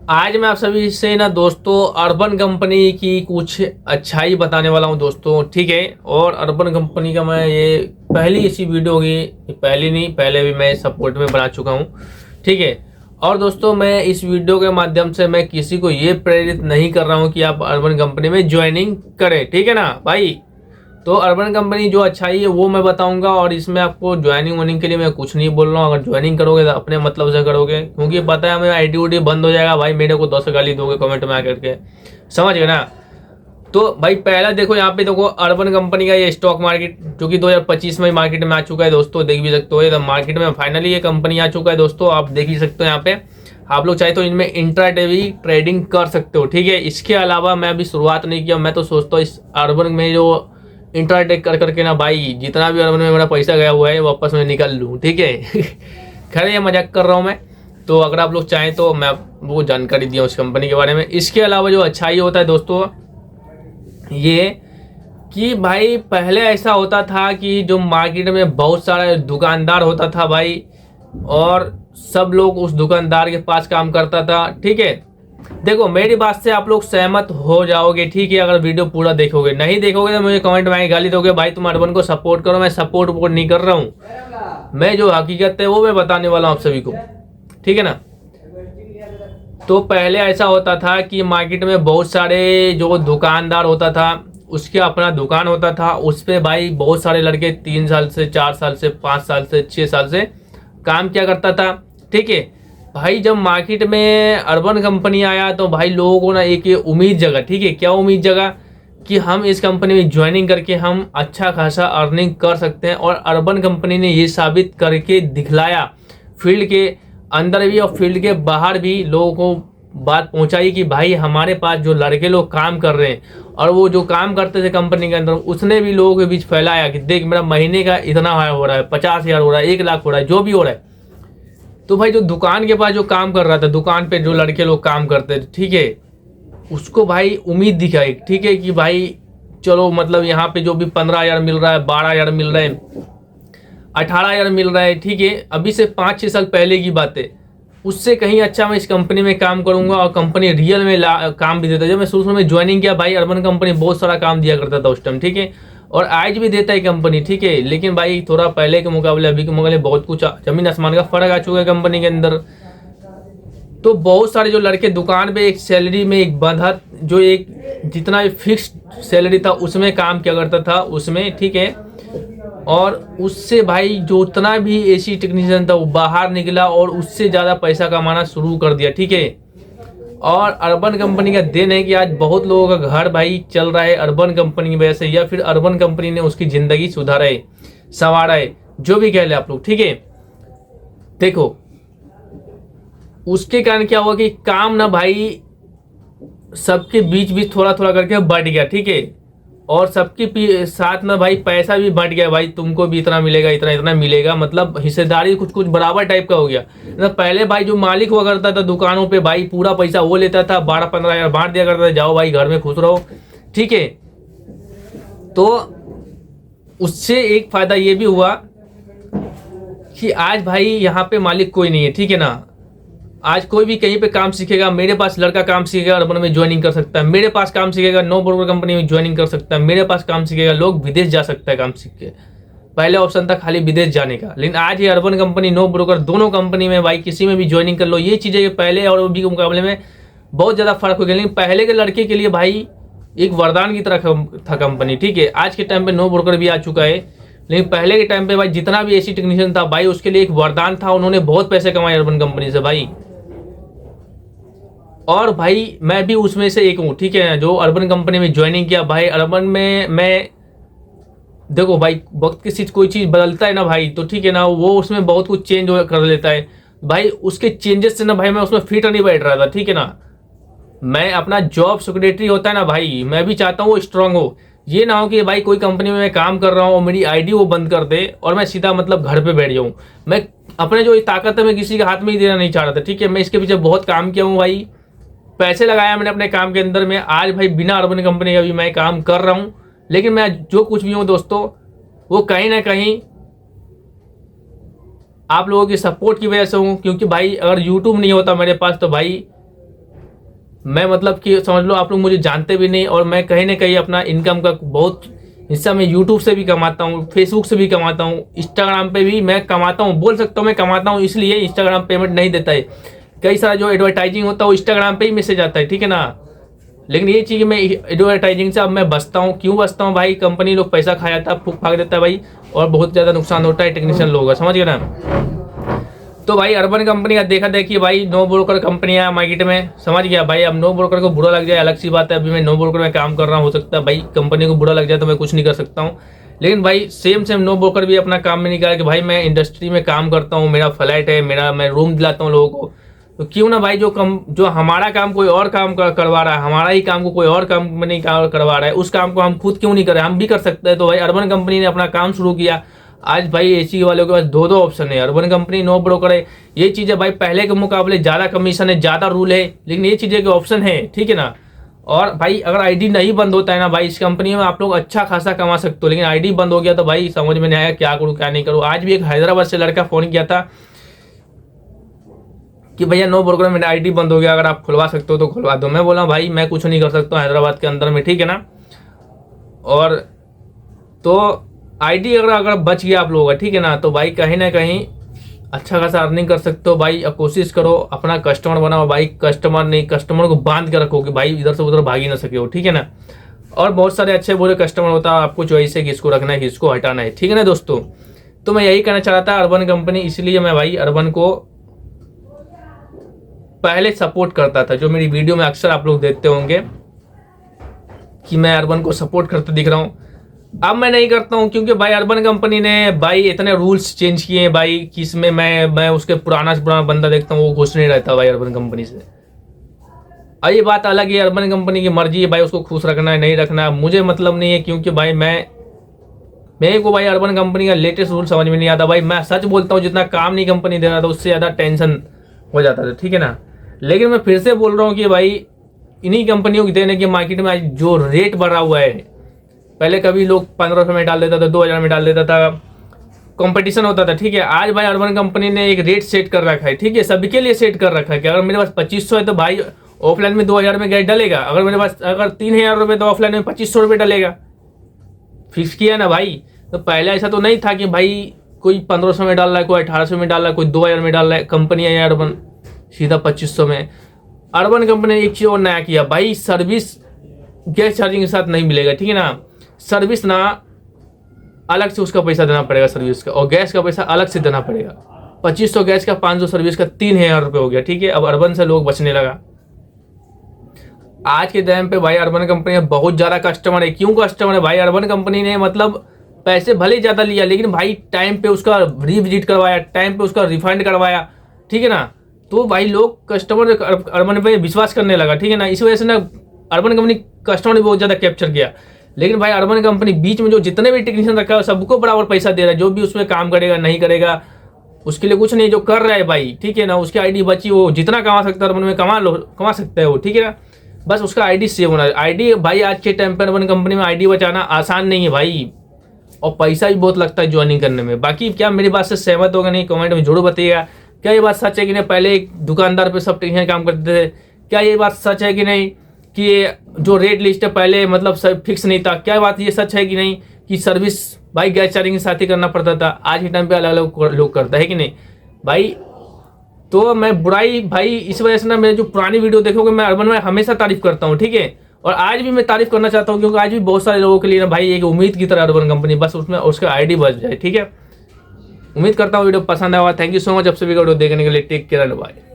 आज मैं आप सभी से ना दोस्तों अर्बन कंपनी की कुछ अच्छाई बताने वाला हूं दोस्तों। ठीक है। और अर्बन कंपनी का मैं ये पहली ऐसी वीडियो होगी, पहली नहीं, पहले भी मैं सपोर्ट में बना चुका हूं। ठीक है। और दोस्तों मैं इस वीडियो के माध्यम से मैं किसी को ये प्रेरित नहीं कर रहा हूं कि आप अर्बन कंपनी में ज्वाइनिंग करें। ठीक है ना भाई। तो अर्बन कंपनी जो अच्छाई है वो मैं बताऊंगा, और इसमें आपको ज्वाइनिंग वाइनिंग के लिए मैं कुछ नहीं बोल रहा हूँ। अगर ज्वाइनिंग करोगे तो अपने मतलब से करोगे, क्योंकि पता है हमें आईटी उटी बंद हो जाएगा भाई, मेरे को 10 गाली दोगे कमेंट में आकर के, समझ गए ना। तो भाई पहला देखो, यहाँ पे देखो अर्बन कंपनी का ये स्टॉक मार्केट जो कि 2025 में मार्केट में आ चुका है दोस्तों, देख भी सकते हो। ये मार्केट में फाइनली ये कंपनी आ चुका है दोस्तों, आप देख ही सकते हो। यहाँ पे आप लोग चाहे तो इनमें इंट्राडे भी ट्रेडिंग कर सकते हो। ठीक है। इसके अलावा मैं अभी शुरुआत नहीं किया, मैं तो सोचता हूँ इस अर्बन में जो इंट्राटेक कर करके ना भाई, जितना भी अर्बन में मेरा पैसा गया हुआ है वापस मैं निकाल लूँ। ठीक है। खैर ये मजाक कर रहा हूँ मैं। तो अगर आप लोग चाहें तो मैं वो जानकारी दिया उस कंपनी के बारे में। इसके अलावा जो अच्छाई होता है दोस्तों ये कि भाई पहले ऐसा होता था कि जो मार्केट में बहुत सारा दुकानदार होता था भाई, और सब लोग उस दुकानदार के पास काम करता था। ठीक है। देखो मेरी बात से आप लोग सहमत हो जाओगे। ठीक है। अगर वीडियो पूरा देखोगे, नहीं देखोगे तो मुझे कमेंट में आके गाली दोगे भाई तुम अर्बन को सपोर्ट करो। मैं सपोर्ट वोट नहीं कर रहा हूँ, मैं जो हकीकत है वो मैं बताने वाला हूँ आप सभी को। ठीक है ना। तो पहले ऐसा होता था कि मार्केट में बहुत सारे जो दुकानदार होता था उसके अपना दुकान होता था, उस पे भाई बहुत सारे लड़के 3 साल से 4 साल से 5 साल से 6 साल से काम किया करता था। ठीक है। भाई जब मार्केट में अर्बन कंपनी आया तो भाई लोगों को ना एक ये उम्मीद जगा। ठीक है। क्या उम्मीद जगा कि हम इस कंपनी में ज्वाइनिंग करके हम अच्छा खासा अर्निंग कर सकते हैं, और अर्बन कंपनी ने ये साबित करके दिखलाया। फील्ड के अंदर भी और फील्ड के बाहर भी लोगों को बात पहुंचाई कि भाई हमारे पास जो लड़के लोग काम कर रहे हैं, और वो जो काम करते थे कंपनी के अंदर, उसने भी लोगों के बीच फैलाया कि देख मेरा महीने का इतना हो रहा है, 50,000 हो रहा है, 1 लाख हो रहा है, जो भी हो रहा है। तो भाई जो दुकान के पास जो काम कर रहा था, दुकान पे जो लड़के लोग काम करते थे, ठीक है, उसको भाई उम्मीद दिखाई। ठीक है कि भाई चलो मतलब यहाँ पे जो भी 15,000 मिल रहा है, 12,000 मिल रहा है, 18,000 मिल रहा है। ठीक है। अभी से 5-6 साल पहले की बात है, उससे कहीं अच्छा मैं इस कंपनी में काम करूंगा, और कंपनी रियल में काम भी देता है। जब मैं शुरू में ज्वाइनिंग किया भाई, अर्बन कंपनी बहुत सारा काम दिया करता था उस टाइम। ठीक है। और आज भी देता है कंपनी। ठीक है। लेकिन भाई थोड़ा पहले के मुकाबले अभी के मुकाबले बहुत कुछ जमीन आसमान का फर्क आ चुका है कंपनी के अंदर। तो बहुत सारे जो लड़के दुकान पे एक सैलरी में एक बंधा, जो एक जितना भी फिक्स्ड सैलरी था उसमें काम किया करता था उसमें। ठीक है। और उससे भाई जो उतना भी एसी टेक्नीशियन था वो बाहर निकला और उससे ज़्यादा पैसा कमाना शुरू कर दिया। ठीक है। और अर्बन कंपनी का देन है कि आज बहुत लोगों का घर भाई चल रहा है अर्बन कंपनी की वजह से, या फिर अर्बन कंपनी ने उसकी ज़िंदगी सुधारा है, संवारा है, जो भी कह ले आप लोग। ठीक है। देखो उसके कारण क्या हुआ कि काम ना भाई सबके बीच बीच थोड़ा थोड़ा करके बढ़ गया। ठीक है। और सबके साथ में भाई पैसा भी बढ़ गया भाई, तुमको भी इतना मिलेगा, इतना इतना मिलेगा, मतलब हिस्सेदारी कुछ कुछ बराबर टाइप का हो गया ना। पहले भाई जो मालिक हुआ करता था दुकानों पे भाई पूरा पैसा वो लेता था, 12-15 हज़ार बांट दिया करता था, जाओ भाई घर में खुश रहो। ठीक है। तो उससे एक फायदा ये भी हुआ कि आज भाई यहाँ पे मालिक कोई नहीं है। ठीक है ना। आज कोई भी कहीं पे काम सीखेगा, मेरे पास लड़का काम सीखेगा अर्बन में ज्वाइनिंग कर सकता है, मेरे पास काम सीखेगा नो ब्रोकर कंपनी में ज्वाइनिंग कर सकता है, मेरे पास काम सीखेगा लोग विदेश जा सकता है काम सीख के। पहले ऑप्शन था खाली विदेश जाने का, लेकिन आज ये अर्बन कंपनी नो ब्रोकर दोनों कंपनी में भाई किसी में भी ज्वाइनिंग कर लो। ये चीज़ें पहले और अभी के मुकाबले में बहुत ज़्यादा फर्क हो गया। लेकिन पहले के लड़के के लिए भाई एक वरदान की तरह था कंपनी। ठीक है। आज के टाइम पे नो ब्रोकर भी आ चुका है, लेकिन पहले के टाइम पे भाई जितना भी एसी टेक्नीशियन था भाई उसके लिए एक वरदान था। उन्होंने बहुत पैसे कमाए अर्बन कंपनी से भाई, और भाई मैं भी उसमें से एक हूँ। ठीक है। जो अर्बन कंपनी में ज्वाइनिंग किया भाई, अर्बन में मैं देखो भाई वक्त के साथ कोई चीज़ बदलता है ना भाई, तो ठीक है ना, वो उसमें बहुत कुछ चेंज कर लेता है भाई। उसके चेंजेस से ना भाई मैं उसमें फिट नहीं बैठ रहा था। ठीक है ना। मैं अपना जॉब सिक्योरिटी होता है ना भाई, मैं भी चाहता हूँ वो स्ट्रांग हो। ये ना हो कि भाई कोई कंपनी में मैं काम कर रहा हूँ और मेरी आईडी वो बंद कर दे और मैं सीधा मतलब घर पे बैठ जाऊँ। मैं अपने जो ताकत है मैं किसी के हाथ में ही देना नहीं चाह रहा था। ठीक है। मैं इसके पीछे बहुत काम किया हूँ भाई, पैसे लगाया मैंने अपने काम के अंदर में। आज भाई बिना अर्बन कंपनी का भी मैं काम कर रहा हूँ, लेकिन मैं जो कुछ भी हूँ दोस्तों वो कहीं ना कहीं आप लोगों की सपोर्ट की वजह से हूँ। क्योंकि भाई अगर यूट्यूब नहीं होता मेरे पास तो भाई मैं मतलब कि समझ लो आप लोग मुझे जानते भी नहीं, और मैं कहीं ना कहीं अपना इनकम का बहुत हिस्सा मैं यूट्यूब से भी कमाता हूँ, फेसबुक से भी कमाता हूँ, इंस्टाग्राम पे भी मैं कमाता हूँ। बोल सकता हूँ मैं कमाता हूँ, इसलिए इंस्टाग्राम पेमेंट नहीं देता है। कई सारा जो एडवर्टाइजिंग होता है वो इंस्टाग्राम पे ही मैसेज आता है, ठीक है ना। लेकिन ये चीज़ मैं एडवर्टाइजिंग से अब मैं बचता हूँ। क्यों बचता हूँ भाई? कंपनी लोग पैसा खा जाता है, फूक फाक देता है भाई, और बहुत ज़्यादा नुकसान होता है टेक्नीशियन लोगों का, समझ गए ना। तो भाई अर्बन कंपनी का देखा देखिए भाई, नो ब्रोकर कंपनियां मार्केट में, समझ गया भाई। अब नो ब्रोकर को बुरा लग जाए अलग सी बात है, अभी मैं नो ब्रोकर में काम कर रहा हूँ, हो सकता है भाई कंपनी को बुरा लग जाए तो मैं कुछ नहीं कर सकता हूँ। लेकिन भाई सेम नो ब्रोकर भी अपना काम में निकाला कि भाई मैं इंडस्ट्री में काम करता हूँ, मेरा फ्लैट है, मैं रूम दिलाता हूँ लोगों को, तो क्यों ना भाई जो हमारा काम कोई और काम करवा रहा है, हमारा ही काम को कोई और कंपनी करवा रहा है, उस काम को हम खुद क्यों नहीं करें, हम भी कर सकते हैं। तो भाई अर्बन कंपनी ने अपना काम शुरू किया। आज भाई एसी वालों के पास दो ऑप्शन है, अर्बन कंपनी, नो ब्रोकर है। ये चीज़ें भाई पहले के मुकाबले ज़्यादा कमीशन है, ज़्यादा रूल है, लेकिन ये चीज़ें के ऑप्शन है, ठीक है ना। और भाई अगर आईडी नहीं बंद होता है ना भाई, इस कंपनी में आप लोग अच्छा खासा कमा सकते हो। लेकिन आईडी बंद हो गया तो भाई समझ में नहीं आया क्या करूँ क्या नहीं करूँ। आज भी एक हैदराबाद से लड़का फ़ोन किया था कि भैया नो ब्रोकर में मेरा आईडी बंद हो गया, अगर आप खुलवा सकते हो तो खुलवा दो। मैं बोला भाई मैं कुछ नहीं कर सकता हूँ हैदराबाद के अंदर में, ठीक है ना। और तो आईडी अगर बच गया आप लोगों का, ठीक है ना, तो भाई कहीं ना कहीं अच्छा खासा अर्निंग कर सकते हो भाई। अब कोशिश करो अपना कस्टमर बनाओ भाई, कस्टमर को बांध के रखो कि भाई इधर से उधर भाग ही ना सके हो, ठीक है ना। और बहुत सारे अच्छे बुरे कस्टमर होता है, आपको चॉइस है किसको रखना है किसको हटाना है, ठीक है ना दोस्तों। तो मैं यही कहना चाह रहा था अर्बन कंपनी, इसलिए मैं भाई अर्बन को पहले सपोर्ट करता था। जो मेरी वीडियो में अक्सर आप लोग देखते होंगे कि मैं अर्बन को सपोर्ट करते दिख रहा हूँ, अब मैं नहीं करता हूँ, क्योंकि भाई अर्बन कंपनी ने भाई इतने रूल्स चेंज किए हैं भाई कि इसमें मैं उसके पुराना से पुराना बंदा देखता हूँ वो खुश नहीं रहता भाई अर्बन कंपनी से। और ये बात अलग है, अर्बन कंपनी की मर्जी है भाई, उसको खुश रखना है नहीं रखना है मुझे मतलब नहीं है। क्योंकि भाई मेरे को भाई अर्बन कंपनी का लेटेस्ट रूल समझ में नहीं आता भाई। मैं सच बोलता हूँ, जितना काम नहीं कंपनी दे रहा था उससे ज़्यादा टेंशन हो जाता था, ठीक है ना। लेकिन मैं फिर से बोल रहा हूँ कि भाई इन्हीं कंपनियों की देने की मार्केट में आज जो रेट बढ़ा हुआ है, पहले कभी लोग 1500 में डाल देता था, 2000 में डाल देता था, कंपटीशन होता था, ठीक है। आज भाई अर्बन कंपनी ने एक रेट सेट कर रखा है, ठीक है, सभी के लिए सेट कर रखा है कि अगर मेरे पास 2500 है तो भाई ऑफलाइन में 2000 में गैस डलेगा, अगर मेरे पास अगर 3000 रुपये तो ऑफलाइन में 2500 रुपये डलेगा। फिक्स किया ना भाई। तो पहले ऐसा तो नहीं था कि भाई कोई 1500 में डाल रहा है, कोई 1800 में डाल रहा है, कोई 2000 में डाल रहा है, कंपनी है अर्बन सीधा 2500 में। अर्बन कंपनी ने एक चीज़ और नया किया भाई, सर्विस गैस चार्जिंग के साथ नहीं मिलेगा, ठीक है ना। सर्विस ना अलग से उसका पैसा देना पड़ेगा सर्विस का, और गैस का पैसा अलग से देना पड़ेगा। 2500 गैस का, 500 सर्विस का, 3000 रुपये हो गया, ठीक है। अब अर्बन से लोग बचने लगा। आज के टाइम पे भाई अर्बन कंपनी में बहुत ज़्यादा कस्टमर है। क्यों कस्टमर है भाई? अर्बन कंपनी ने मतलब पैसे भले ही ज़्यादा लिया, लेकिन भाई टाइम पे उसका रीविजिट करवाया, टाइम पे उसका रिफंड करवाया, ठीक है ना। तो भाई लोग कस्टमर अर्बन पे विश्वास करने लगा, ठीक है ना। इस वजह से ना अर्बन कंपनी कस्टमर ने बहुत ज़्यादा कैप्चर किया। लेकिन भाई अर्बन कंपनी बीच में जो जितने भी टेक्नीशियन रखा है सबको बराबर पैसा दे रहा है। जो भी उसमें काम करेगा नहीं करेगा उसके लिए कुछ नहीं, जो कर रहा है भाई, ठीक है ना, उसकी आईडी बची, वो जितना कमा सकता है अर्बन में कमा सकता है वो, ठीक है ना। बस उसका आईडी सेव होना है। आईडी भाई आज के टाइम पर अर्बन कंपनी में आईडी बचाना आसान नहीं है भाई, और पैसा भी बहुत लगता है ज्वाइनिंग करने में। बाकी क्या मेरी बात से सहमत होगा नहीं, कमेंट में जरूर बताइएगा। क्या ये बात सच है कि नहीं पहले एक दुकानदार पे सब टेक्नीशियन काम करते थे? क्या ये बात सच है कि नहीं कि ये जो रेट लिस्ट है पहले मतलब सब फिक्स नहीं था? क्या बात ये सच है कि नहीं कि सर्विस भाई गैस चार्जिंग के साथ ही करना पड़ता था? आज के टाइम पे अलग अलग लोग करता है कि नहीं भाई। तो मैं बुराई भाई इस वजह से ना, मैं जो पुरानी वीडियो देखोगे मैं अर्बन में हमेशा तारीफ करता हूँ, ठीक है। और आज भी मैं तारीफ करना चाहता हूँ, क्योंकि आज भी बहुत सारे लोगों के लिए ना भाई एक उम्मीद की तरह अर्बन कंपनी, बस उसमें उसका आईडी बच जाए, ठीक है। उम्मीद करता हूँ वीडियो पसंद आया। थैंक यू सो मच आप सभी का वीडियो देखने के लिए। Take care, bye.